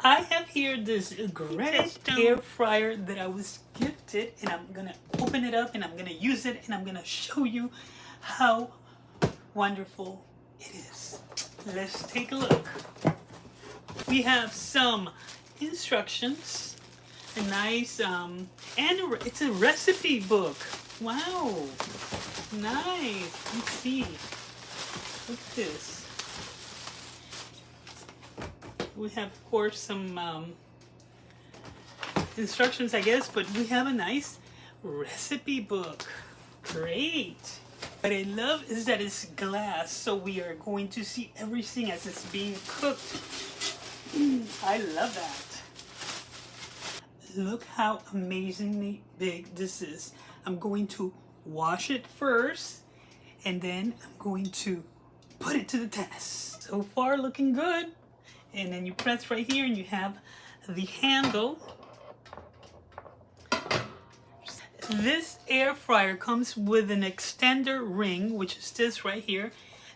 I have here this Granitestone air fryer that I was gifted, and I'm gonna open it up and I'm gonna use it and I'm gonna show you how wonderful it is. Let's take a look. We have some instructions, a nice and it's a recipe book. Wow, nice. Let's see. Look at this. We have, of course, some instructions, I guess, but we have a nice recipe book. Great. What I love is that it's glass, so we are going to see everything as it's being cooked. I love that. Look how amazingly big this is. I'm going to wash it first, and then I'm going to put it to the test. So far, looking good. And then you press right here and you have the handle. This air fryer comes with an extender ring, which is this right here,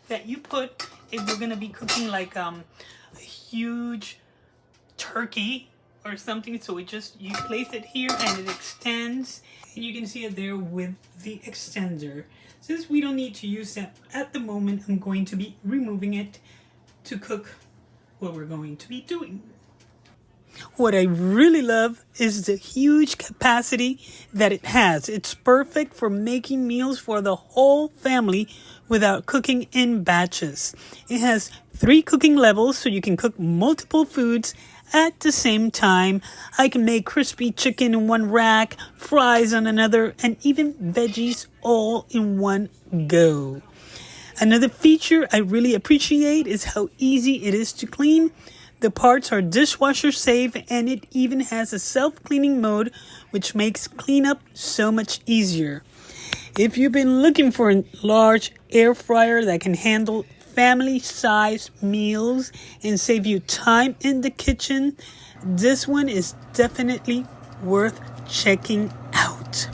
that you put if you're gonna be cooking like a huge turkey or something. So you place it here and it extends. And you can see it there with the extender. Since we don't need to use that at the moment, I'm going to be removing it to cook what we're going to be doing. What I really love is the huge capacity that it has. It's perfect for making meals for the whole family without cooking in batches. It has 3 cooking levels, so you can cook multiple foods at the same time. I can make crispy chicken in one rack, fries on another, and even veggies all in one go. Another feature I really appreciate is how easy it is to clean. The parts are dishwasher safe, and it even has a self-cleaning mode, which makes cleanup so much easier. If you've been looking for a large air fryer that can handle family-sized meals and save you time in the kitchen, this one is definitely worth checking out.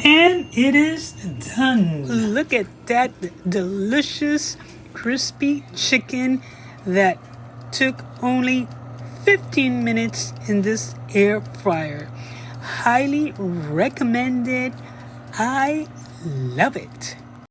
And it is done. Look at that delicious crispy chicken that took only 15 minutes in this air fryer. Highly recommended. I love it.